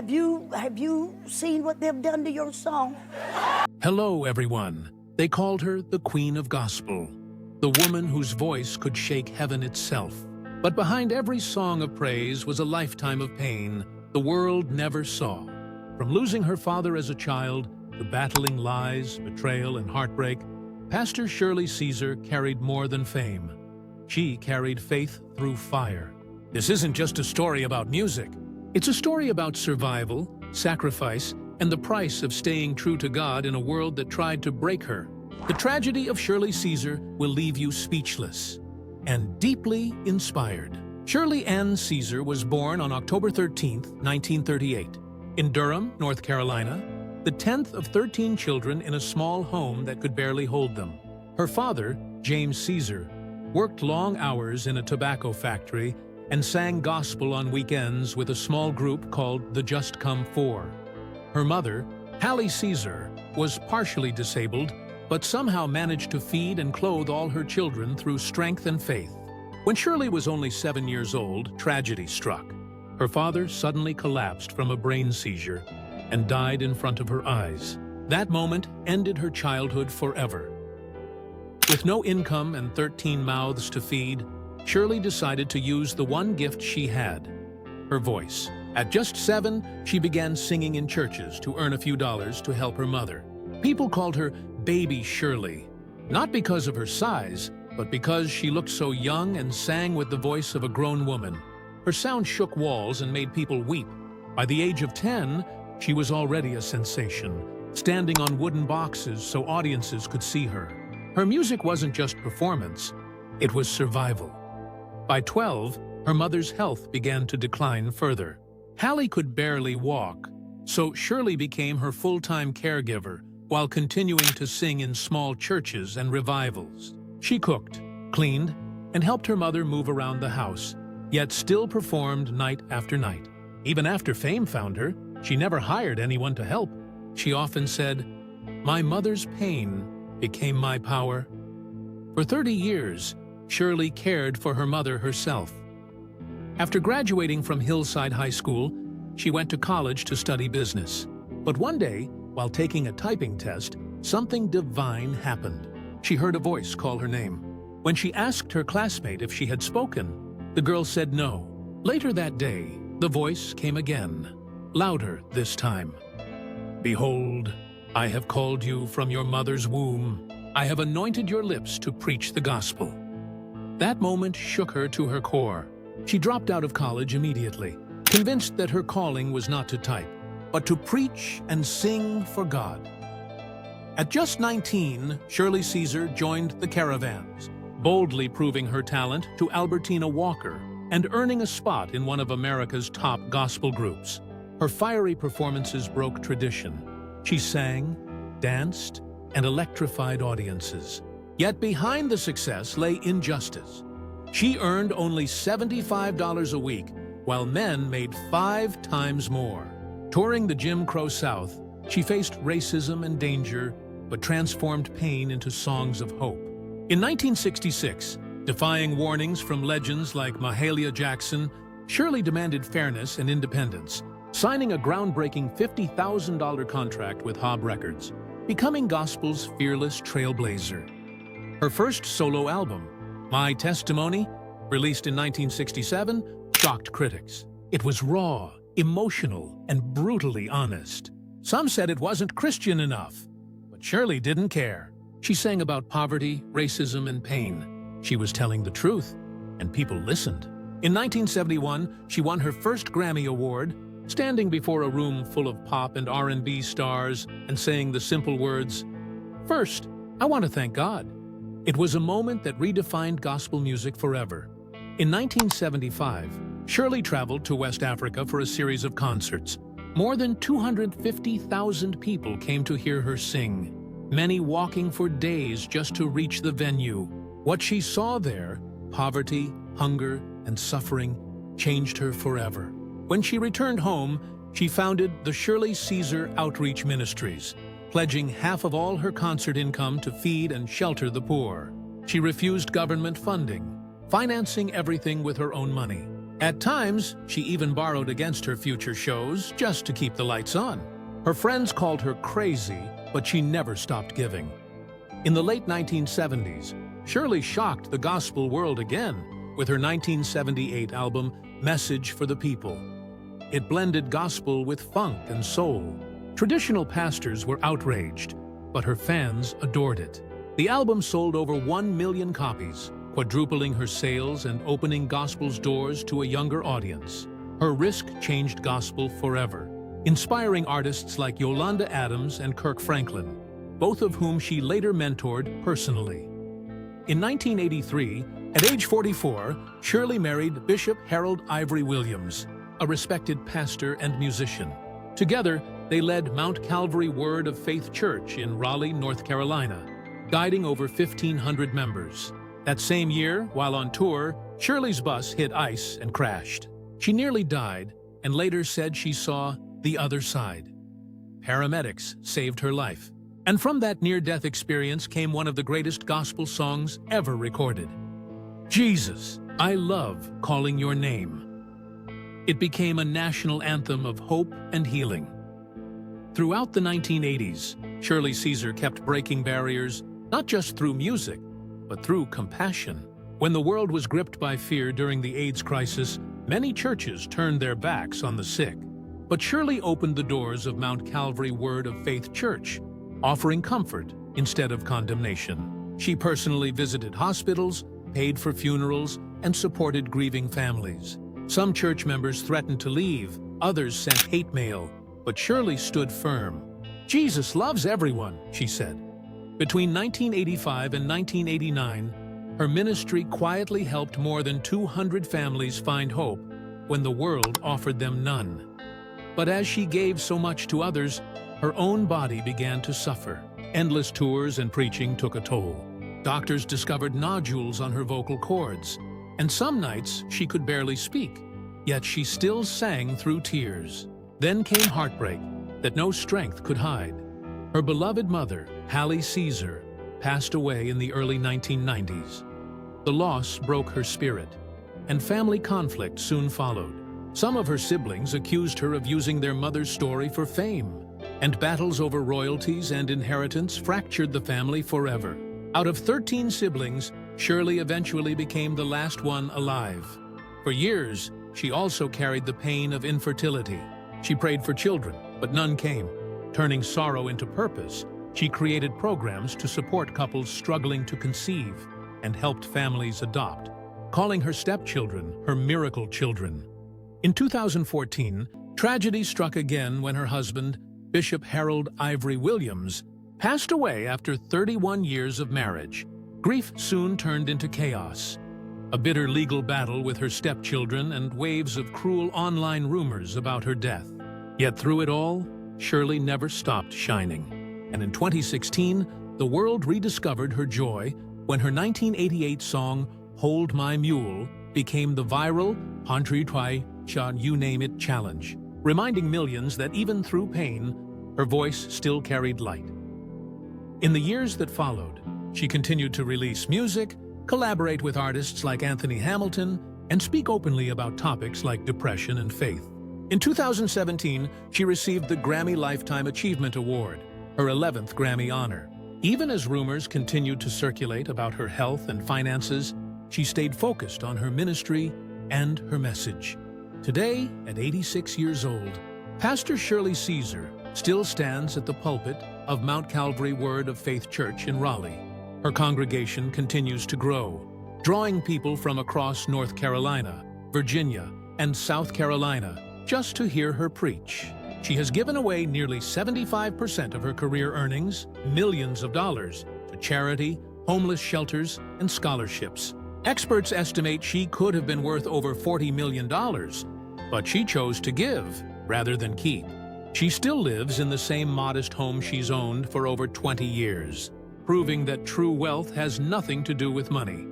have you seen what they've done to your song? Hello, everyone. They called her the Queen of Gospel, the woman whose voice could shake heaven itself. But behind every song of praise was a lifetime of pain the world never saw. From losing her father as a child to battling lies, betrayal, and heartbreak, Pastor Shirley Caesar carried more than fame. She carried faith through fire. This isn't just a story about music. It's a story about survival, sacrifice, and the price of staying true to God in a world that tried to break her. The tragedy of Shirley Caesar will leave you speechless and deeply inspired. Shirley Ann Caesar was born on October 13, 1938, in Durham, North Carolina, the 10th of 13 children in a small home that could barely hold them. Her father, James Caesar, worked long hours in a tobacco factory and sang gospel on weekends with a small group called the Just Come Four. Her mother, Hallie Caesar, was partially disabled, but somehow managed to feed and clothe all her children through strength and faith. When Shirley was only 7 years old, tragedy struck. Her father suddenly collapsed from a brain seizure and died in front of her eyes. That moment ended her childhood forever. With no income and 13 mouths to feed, Shirley decided to use the one gift she had, her voice. At just 7, she began singing in churches to earn a few dollars to help her mother. People called her Baby Shirley, not because of her size, but because she looked so young and sang with the voice of a grown woman. Her sound shook walls and made people weep. By the age of 10, she was already a sensation, standing on wooden boxes so audiences could see her. Her music wasn't just performance, it was survival. By 12, her mother's health began to decline further. Hallie could barely walk, so Shirley became her full-time caregiver while continuing to sing in small churches and revivals. She cooked, cleaned, and helped her mother move around the house, yet still performed night after night. Even after fame found her, she never hired anyone to help. She often said, "My mother's pain became my power." For 30 years, Shirley cared for her mother herself. After graduating from Hillside High School, she went to college to study business. But one day, while taking a typing test, something divine happened. She heard a voice call her name. When she asked her classmate if she had spoken, the girl said no. Later that day, the voice came again, louder this time. "Behold, I have called you from your mother's womb. I have anointed your lips to preach the gospel." That moment shook her to her core. She dropped out of college immediately, convinced that her calling was not to type, but to preach and sing for God. At just 19, Shirley Caesar joined the Caravans, boldly proving her talent to Albertina Walker and earning a spot in one of America's top gospel groups. Her fiery performances broke tradition. She sang, danced, and electrified audiences. Yet behind the success lay injustice. She earned only $75 a week, while men made 5 times more. Touring the Jim Crow South, she faced racism and danger, but transformed pain into songs of hope. In 1966, defying warnings from legends like Mahalia Jackson, Shirley demanded fairness and independence, signing a groundbreaking $50,000 contract with Hob Records, becoming gospel's fearless trailblazer. Her first solo album, My Testimony, released in 1967, shocked critics. It was raw, emotional, and brutally honest. Some said it wasn't Christian enough, but Shirley didn't care. She sang about poverty, racism, and pain. She was telling the truth, and people listened. In 1971, she won her first Grammy Award, standing before a room full of pop and R&B stars and saying the simple words, "First, I want to thank God." It was a moment that redefined gospel music forever. In 1975, Shirley traveled to West Africa for a series of concerts. More than 250,000 people came to hear her sing, many walking for days just to reach the venue. What she saw there, poverty, hunger, and suffering, changed her forever. When she returned home, she founded the Shirley Caesar Outreach Ministries, pledging half of all her concert income to feed and shelter the poor. She refused government funding, financing everything with her own money. At times, she even borrowed against her future shows just to keep the lights on. Her friends called her crazy, but she never stopped giving. In the late 1970s, Shirley shocked the gospel world again with her 1978 album, Message for the People. It blended gospel with funk and soul. Traditional pastors were outraged, but her fans adored it. The album sold over 1 million copies, quadrupling her sales and opening gospel's doors to a younger audience. Her risk changed gospel forever, inspiring artists like Yolanda Adams and Kirk Franklin, both of whom she later mentored personally. In 1983, at age 44, Shirley married Bishop Harold Ivory Williams, a respected pastor and musician. Together, they led Mount Calvary Word of Faith Church in Raleigh, North Carolina, guiding over 1,500 members. That same year, while on tour, Shirley's bus hit ice and crashed. She nearly died and later said she saw the other side. Paramedics saved her life. And from that near-death experience came one of the greatest gospel songs ever recorded. Jesus, I love calling your name. It became a national anthem of hope and healing. Throughout the 1980s, Shirley Caesar kept breaking barriers, not just through music, but through compassion. When the world was gripped by fear during the AIDS crisis, many churches turned their backs on the sick. But Shirley opened the doors of Mount Calvary Word of Faith Church, offering comfort instead of condemnation. She personally visited hospitals, paid for funerals, and supported grieving families. Some church members threatened to leave, others sent hate mail, but Shirley stood firm. Jesus loves everyone, she said. Between 1985 and 1989, her ministry quietly helped more than 200 families find hope when the world offered them none. But as she gave so much to others, her own body began to suffer. Endless tours and preaching took a toll. Doctors discovered nodules on her vocal cords, and some nights she could barely speak, yet she still sang through tears. Then came heartbreak that no strength could hide. Her beloved mother, Shirley Caesar, passed away in the early 1990s. The loss broke her spirit, and family conflict soon followed. Some of her siblings accused her of using their mother's story for fame, and battles over royalties and inheritance fractured the family forever. Out of 13 siblings, Shirley eventually became the last one alive. For years, she also carried the pain of infertility. She prayed for children, but none came. Turning sorrow into purpose, she created programs to support couples struggling to conceive and helped families adopt, calling her stepchildren her miracle children. In 2014, tragedy struck again when her husband, Bishop Harold Ivory Williams, passed away after 31 years of marriage. Grief soon turned into chaos. A bitter legal battle with her stepchildren and waves of cruel online rumors about her death. Yet through it all, Shirley never stopped shining. And in 2016, the world rediscovered her joy when her 1988 song, Hold My Mule, became the viral Pantry Try Cha You Name It challenge, reminding millions that even through pain, her voice still carried light. In the years that followed, she continued to release music, collaborate with artists like Anthony Hamilton, and speak openly about topics like depression and faith. In 2017, she received the Grammy Lifetime Achievement Award, her 11th Grammy honor. Even as rumors continued to circulate about her health and finances, she stayed focused on her ministry and her message. Today, at 86 years old, Pastor Shirley Caesar still stands at the pulpit of Mount Calvary Word of Faith Church in Raleigh. Her congregation continues to grow, drawing people from across North Carolina, Virginia, and South Carolina just to hear her preach. She has given away nearly 75% of her career earnings, millions of dollars, to charity, homeless shelters, and scholarships. Experts estimate she could have been worth over $40 million, but she chose to give rather than keep. She still lives in the same modest home she's owned for over 20 years, proving that true wealth has nothing to do with money.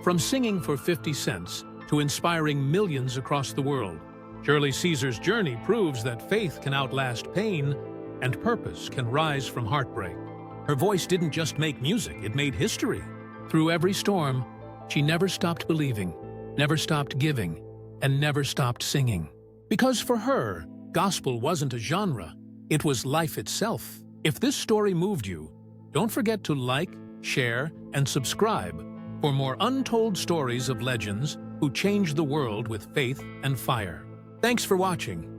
From singing for 50 cents to inspiring millions across the world, Shirley Caesar's journey proves that faith can outlast pain and purpose can rise from heartbreak. Her voice didn't just make music, it made history. Through every storm, she never stopped believing, never stopped giving, and never stopped singing. Because for her, gospel wasn't a genre, it was life itself. If this story moved you, don't forget to like, share, and subscribe for more untold stories of legends who changed the world with faith and fire. Thanks for watching.